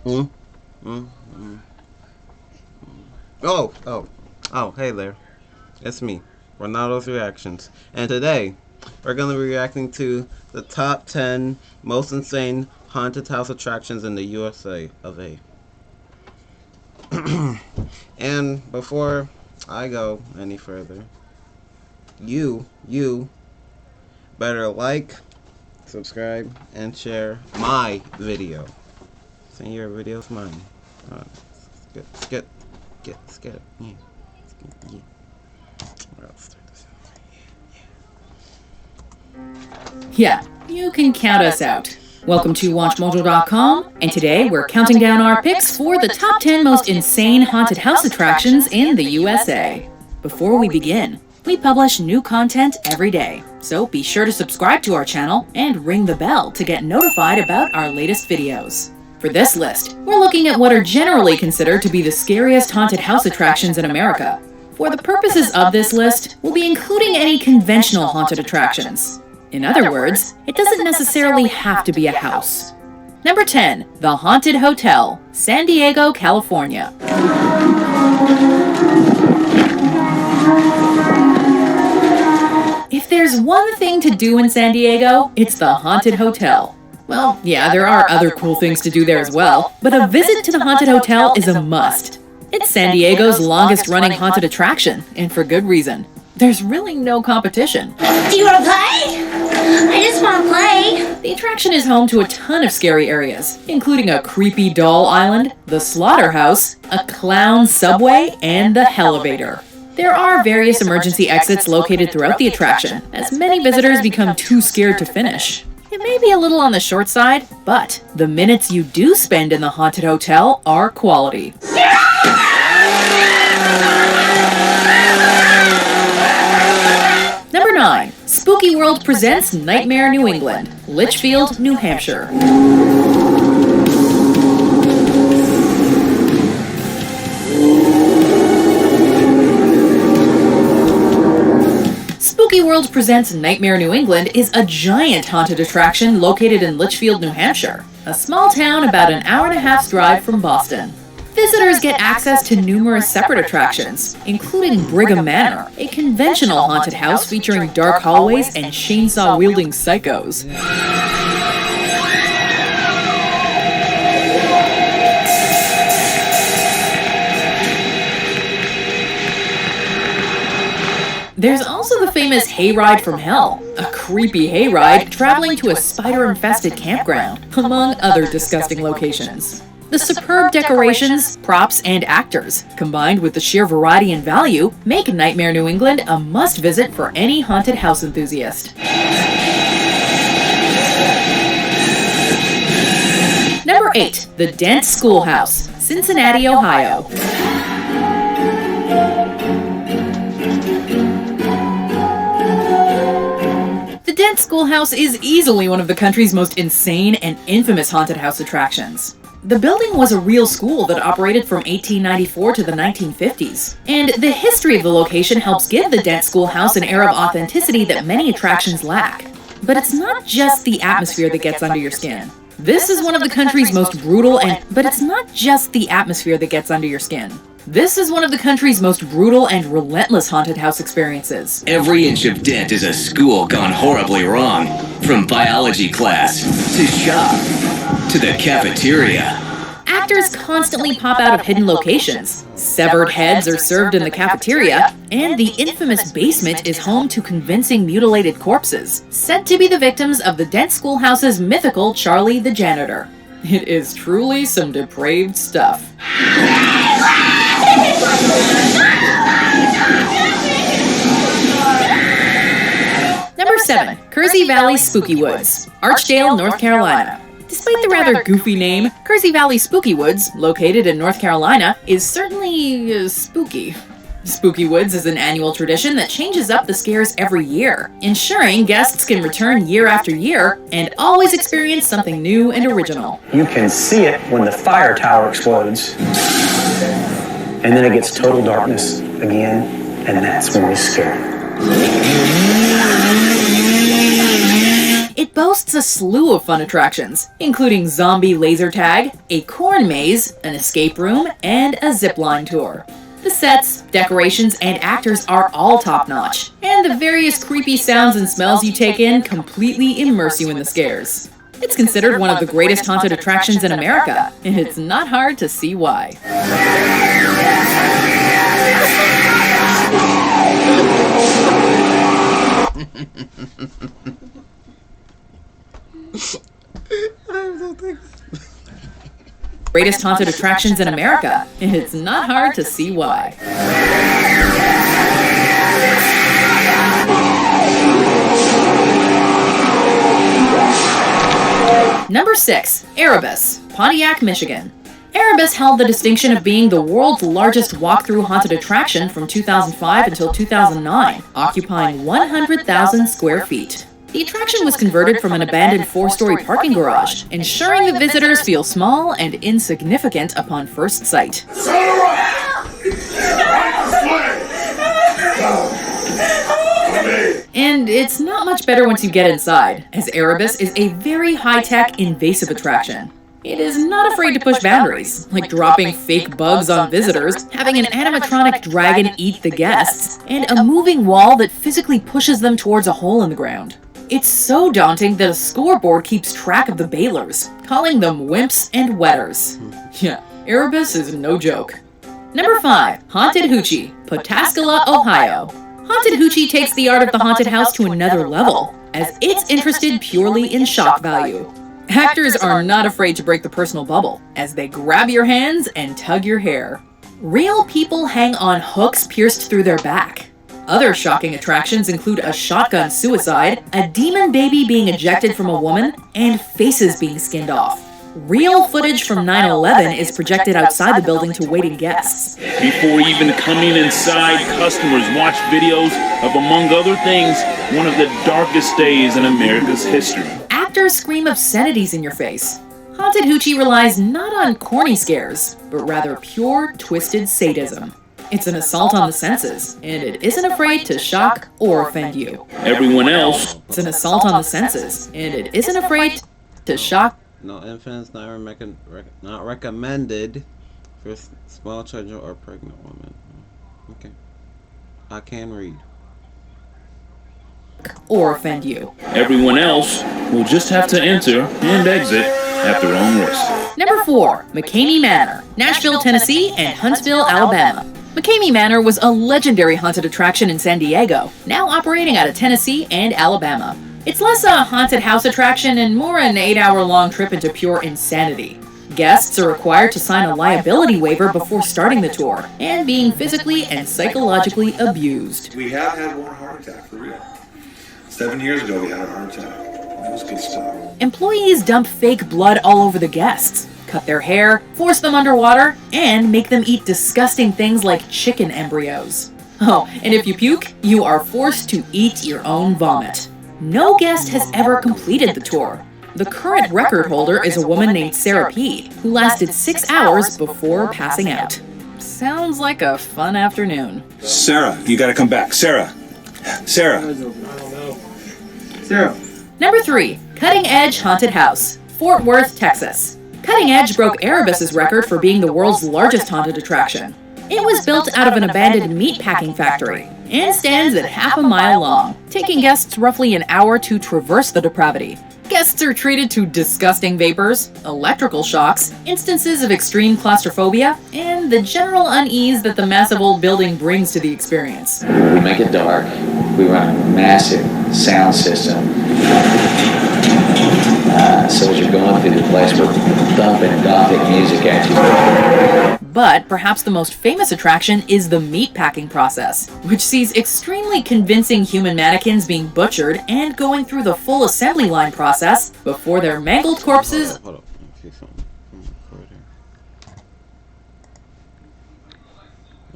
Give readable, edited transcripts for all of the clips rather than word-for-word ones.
Mm, mm, mm. Oh, hey there. It's me, Ronaldo's Reactions. And today, we're going to be reacting to the top 10 most insane haunted house attractions in the USA of A. And before I go any further, you better like, subscribe, and share my video. Saying your video's mine. Let's get it. Yeah. Yeah. Let's start this out. Yeah, you can count us out. Welcome to WatchMojo.com, and today we're counting down our picks for the top 10 most insane haunted house attractions in the USA. Before we begin, we publish new content every day, so be sure to subscribe to our channel and ring the bell to get notified about our latest videos. For this list, we're looking at what are generally considered to be the scariest haunted house attractions in America. For the purposes of this list, we'll be including any conventional haunted attractions. In other words, it doesn't necessarily have to be a house. Number 10. The Haunted Hotel, San Diego, California. If there's one thing to do in San Diego, it's the Haunted Hotel. Well, yeah, there are other cool things to do there as well, but a visit to the Haunted Hotel is a must. It's San Diego's longest-running haunted attraction, and for good reason. There's really no competition. Do you want to play? I just want to play. The attraction is home to a ton of scary areas, including a creepy doll island, the slaughterhouse, a clown subway, and the Hellevator. There are various emergency exits located throughout the attraction, as many visitors become too scared to finish. It may be a little on the short side, but the minutes you do spend in the haunted hotel are quality. Number 9. Spooky World presents Nightmare New England, Litchfield, New Hampshire. Spooky World presents Nightmare New England is a giant haunted attraction located in Litchfield, New Hampshire, a small town about an hour-and-a-half's drive from Boston. Visitors get access to numerous separate attractions, including Brigham Manor, a conventional haunted house featuring dark hallways and chainsaw-wielding psychos. There's also the famous Hayride from Hell, a creepy hayride traveling to a spider-infested campground, among other disgusting locations. The superb decorations, props, and actors, combined with the sheer variety and value, make Nightmare New England a must-visit for any haunted house enthusiast. Number 8. The Dent Schoolhouse, Cincinnati, Ohio. The Dent Schoolhouse is easily one of the country's most insane and infamous haunted house attractions. The building was a real school that operated from 1894 to the 1950s, and the history of the location helps give the Dent Schoolhouse an air of authenticity that many attractions lack. But it's not just the atmosphere that gets under your skin. This is one of the country's most brutal and relentless haunted house experiences. Every inch of Dent is a school gone horribly wrong. From biology class, to shop, to the cafeteria. Actors constantly pop out of hidden locations. Severed heads are served in the cafeteria, and the infamous basement is home to convincing mutilated corpses, said to be the victims of the Dent Schoolhouse's mythical Charlie the Janitor. It is truly some depraved stuff. Number 7. Kersey Valley Spooky Woods, Archdale, North Carolina. Despite the rather goofy name, Kersey Valley Spooky Woods, located in North Carolina, is certainly spooky. Spooky Woods is an annual tradition that changes up the scares every year, ensuring guests can return year after year and always experience something new and original. You can see it when the fire tower explodes. And then it gets total darkness again, and that's when we scare. It boasts a slew of fun attractions, including zombie laser tag, a corn maze, an escape room, and a zipline tour. The sets, decorations, and actors are all top-notch, and the various creepy sounds and smells you take in completely immerse you in the scares. It's considered one of the greatest haunted attractions in America, and it's not hard to see why. Greatest haunted attractions in America, and it's not hard to see why. Number 6. Erebus, Pontiac, Michigan. Erebus held the distinction of being the world's largest walk-through haunted attraction from 2005 until 2009, occupying 100,000 square feet. The attraction was converted from an abandoned 4-story parking garage, ensuring the visitors feel small and insignificant upon first sight. And it's not much better once you get inside, as Erebus is a very high-tech, invasive attraction. It is not afraid to push boundaries, like dropping fake bugs on visitors, having an animatronic dragon eat the guests, and a moving wall that physically pushes them towards a hole in the ground. It's so daunting that a scoreboard keeps track of the bailers, calling them wimps and wetters. Yeah, Erebus is no joke. Number 5. Haunted Hoochie, Pataskala, Ohio. Haunted Hoochie takes the art of the haunted house to another level, as it's interested purely in shock value. Actors are not afraid to break the personal bubble, as they grab your hands and tug your hair. Real people hang on hooks pierced through their back. Other shocking attractions include a shotgun suicide, a demon baby being ejected from a woman, and faces being skinned off. Real footage from 9/11 is projected outside the building to waiting guests. Before even coming inside, customers watch videos of, among other things, one of the darkest days in America's history. Actors scream obscenities in your face. Haunted Hoochie relies not on corny scares, but rather pure, twisted sadism. It's an assault on the senses, and it isn't afraid to shock or offend you. Everyone else. It's an assault on the senses, and it isn't afraid to shock. No infants, not recommended for small children or pregnant women. Okay. I can read. Or offend you. Everyone else will just have to enter and exit at their own risk. Number 4. McCamey Manor, Nashville, Tennessee, and Huntsville, Alabama. McCamey Manor was a legendary haunted attraction in San Diego, now operating out of Tennessee and Alabama. It's less a haunted house attraction and more an 8-hour-long trip into pure insanity. Guests are required to sign a liability waiver before starting the tour, and being physically and psychologically abused. We have had one heart attack, for real. 7 years ago we had a heart attack. It was good stuff. Employees dump fake blood all over the guests, cut their hair, force them underwater, and make them eat disgusting things like chicken embryos. Oh, and if you puke, you are forced to eat your own vomit. No guest has ever completed the tour. The current record holder is a woman named Sarah P., who lasted 6 hours before passing out. Sounds like a fun afternoon. Sarah, you gotta come back. Sarah. Number 3. Cutting Edge Haunted House, Fort Worth, Texas. Cutting Edge broke Erebus's record for being the world's largest haunted attraction. It was built out of an abandoned meatpacking factory and stands at half a mile long, taking guests roughly an hour to traverse the depravity. Guests are treated to disgusting vapors, electrical shocks, instances of extreme claustrophobia, and the general unease that the massive old building brings to the experience. We make it dark. We run a massive sound system. So as you're going through the place, we're thumping gothic music at you. But perhaps the most famous attraction is the meatpacking process, which sees extremely convincing human mannequins being butchered and going through the full assembly line process before their mangled corpses Hold up. I see something from the recording.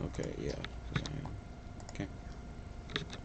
Okay, yeah. Okay.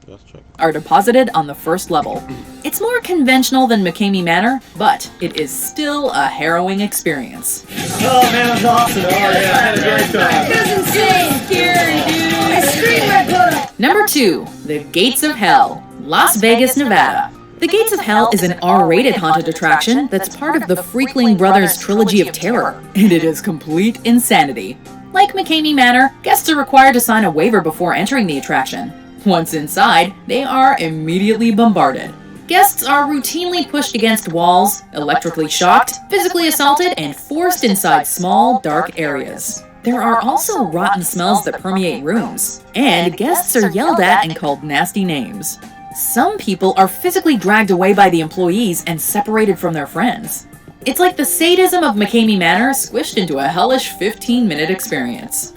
Let's check. are deposited on the first level. It's more conventional than McCamey Manor, but it is still a harrowing experience. Oh man, it was awesome. Oh yeah, I had a great time. It was insane. Scary, dude. I screamed my butt off. Number 2, The Gates of Hell, Las Vegas, Nevada. The Gates of Hell is an R-rated haunted attraction that's part of the Freakling Brothers trilogy of terror, and it is complete insanity. Like McCamey Manor, guests are required to sign a waiver before entering the attraction. Once inside, they are immediately bombarded. Guests are routinely pushed against walls, electrically shocked, physically assaulted, and forced inside small, dark areas. There are also rotten smells that permeate rooms, and guests are yelled at and called nasty names. Some people are physically dragged away by the employees and separated from their friends. It's like the sadism of McCamey Manor squished into a hellish 15-minute experience.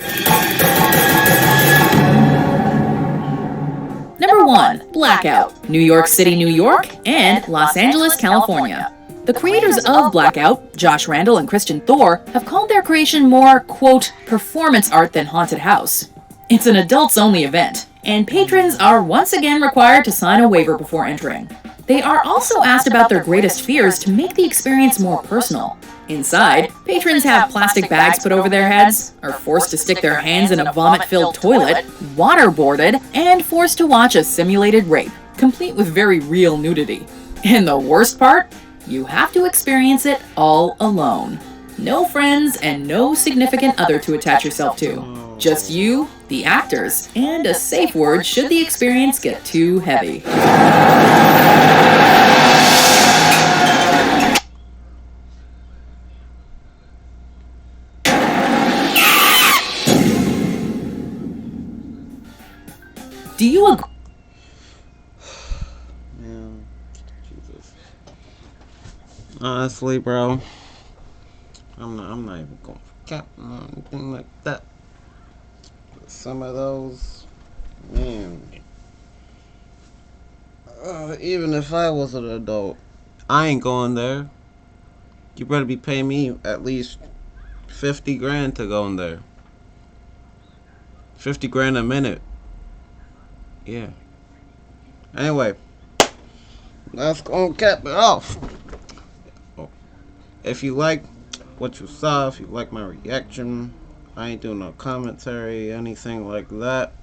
Number 1. Blackout, New York City, New York, and Los Angeles, California. The creators of Blackout, Josh Randall and Christian Thor, have called their creation more, quote, performance art than haunted house. It's an adults-only event, and patrons are once again required to sign a waiver before entering. They are also asked about their greatest fears to make the experience more personal. Inside, patrons have plastic bags put over their heads, are forced to stick their hands in a vomit-filled toilet, waterboarded, and forced to watch a simulated rape, complete with very real nudity. And the worst part? You have to experience it all alone. No friends and no significant other to attach yourself to. Just you, the actors, and a safe word should the experience get too heavy. Do you agree? Man, Jesus. Honestly, bro, I'm not even going for cap or anything like that. Some of those, man. Even if I was an adult, I ain't going there. You better be paying me at least 50 grand to go in there. 50 grand a minute. Yeah. Anyway, let's go and cap it off. If you like what you saw, if you like my reaction, I ain't doing no commentary, anything like that.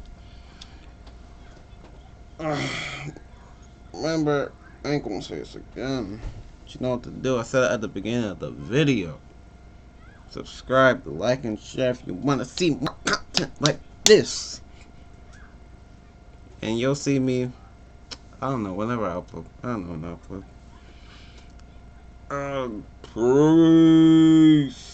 Remember, I ain't gonna say this again. But you know what to do. I said it at the beginning of the video. Subscribe, like, and share if you want to see more content like this. And you'll see me, I don't know, whenever I upload. I don't know when I upload. Peace.